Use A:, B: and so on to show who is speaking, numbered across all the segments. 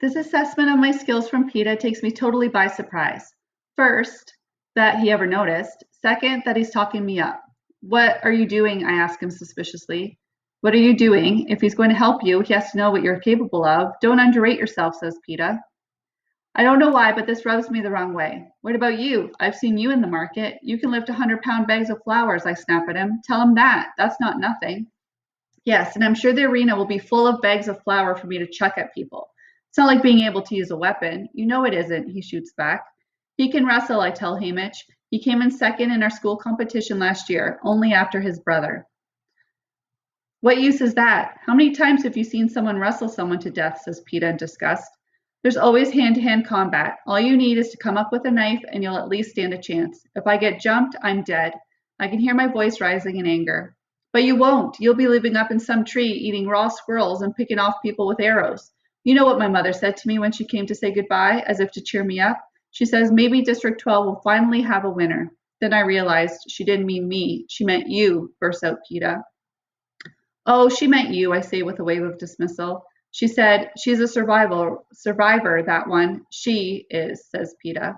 A: This assessment of my skills from PETA takes me totally by surprise. First, that he ever noticed. Second, that he's talking me up. What are you doing? I ask him suspiciously. What are you doing? If he's going to help you, he has to know what you're capable of. Don't underrate yourself, says PETA. I don't know why, but this rubs me the wrong way. What about you? I've seen you in the market. You can lift 100-pound bags of flowers, I snap at him. Tell him that. That's not nothing. Yes, and I'm sure the arena will be full of bags of flour for me to chuck at people. It's not like being able to use a weapon. You know it isn't, he shoots back. He can wrestle, I tell Hamish. He came in second in our school competition last year, only after his brother. What use is that? How many times have you seen someone wrestle someone to death, says PETA in disgust. There's always hand-to-hand combat. All you need is to come up with a knife and you'll at least stand a chance. If I get jumped, I'm dead. I can hear my voice rising in anger. But you won't. You'll be living up in some tree, eating raw squirrels and picking off people with arrows. You know what my mother said to me when she came to say goodbye, as if to cheer me up? She says, maybe District 12 will finally have a winner. Then I realized she didn't mean me. She meant you, bursts out PETA. Oh, she meant you, I say with a wave of dismissal. She said, she's a survivor, that one. She is, says PETA.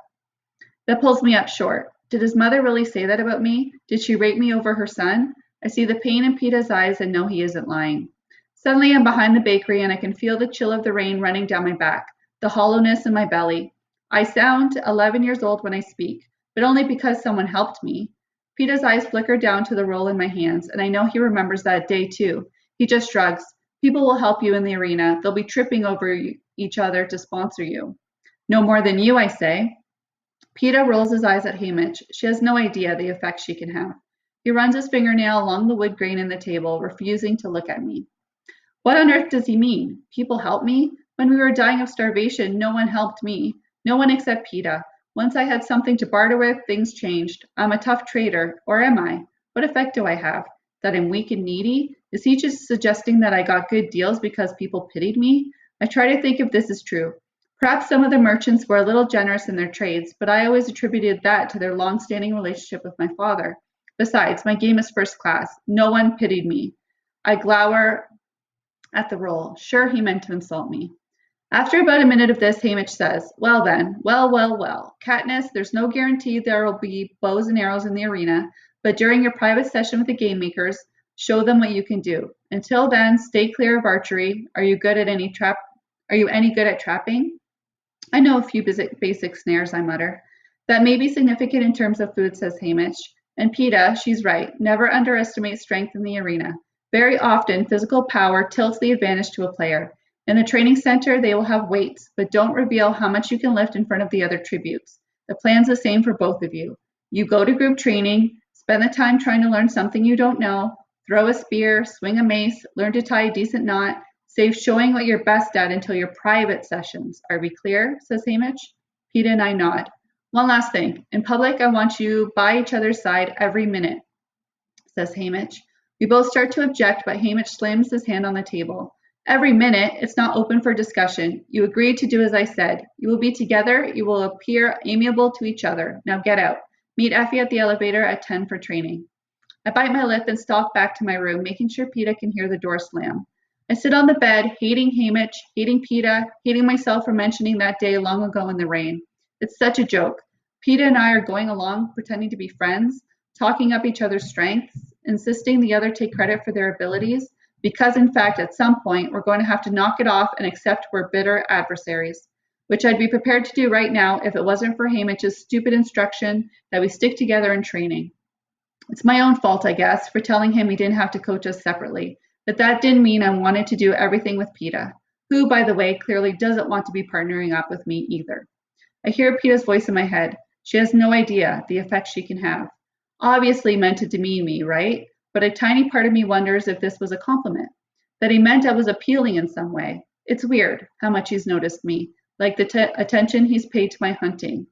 A: That pulls me up short. Did his mother really say that about me? Did she rate me over her son? I see the pain in PETA's eyes and know he isn't lying. Suddenly I'm behind the bakery and I can feel the chill of the rain running down my back, the hollowness in my belly. I sound 11 years old when I speak, but only because someone helped me. PETA's eyes flicker down to the roll in my hands, and I know he remembers that day too. He just shrugs. People will help you in the arena. They'll be tripping over each other to sponsor you. No more than you, I say. PETA rolls his eyes at Hamish. She has no idea the effect she can have. He runs his fingernail along the wood grain in the table, refusing to look at me. What on earth does he mean? People help me? When we were dying of starvation, no one helped me. No one except PETA. Once I had something to barter with, things changed. I'm a tough trader, or am I? What effect do I have? That I'm weak and needy? Is he just suggesting that I got good deals because people pitied me? I try to think if this is true. Perhaps some of the merchants were a little generous in their trades, but I always attributed that to their long-standing relationship with my father. Besides, my game is first class. No one pitied me. I glower at the roll. Sure, he meant to insult me. After about a minute of this, Hamish says, well then, well. Katniss, there's no guarantee there will be bows and arrows in the arena, but during your private session with the game makers, show them what you can do. Until then, stay clear of archery. Are you any good at trapping? I know a few basic snares, I mutter. That may be significant in terms of food, says Hamish. And PETA, she's right. Never underestimate strength in the arena. Very often, physical power tilts the advantage to a player. In the training center, they will have weights, but don't reveal how much you can lift in front of the other tributes. The plan's the same for both of you. You go to group training, spend the time trying to learn something you don't know, throw a spear, swing a mace, learn to tie a decent knot, save showing what you're best at until your private sessions. Are we clear? Says Hamish. PETA and I nod. One last thing. In public, I want you by each other's side every minute, says Hamish. We both start to object, but Hamish slams his hand on the table. Every minute, it's not open for discussion. You agreed to do as I said. You will be together. You will appear amiable to each other. Now get out. Meet Effie at the elevator at 10 for training. I bite my lip and stalk back to my room, making sure PETA can hear the door slam. I sit on the bed, hating Hamish, hating PETA, hating myself for mentioning that day long ago in the rain. It's such a joke. PETA and I are going along, pretending to be friends, talking up each other's strengths, insisting the other take credit for their abilities, because in fact, at some point, we're going to have to knock it off and accept we're bitter adversaries, which I'd be prepared to do right now if it wasn't for Hamish's stupid instruction that we stick together in training. It's my own fault, I guess, for telling him he didn't have to coach us separately, but that didn't mean I wanted to do everything with PETA, who, by the way, clearly doesn't want to be partnering up with me either. I hear PETA's voice in my head. She has no idea the effect she can have. Obviously meant to demean me, right? But a tiny part of me wonders if this was a compliment, that he meant I was appealing in some way. It's weird how much he's noticed me, like the attention he's paid to my hunting.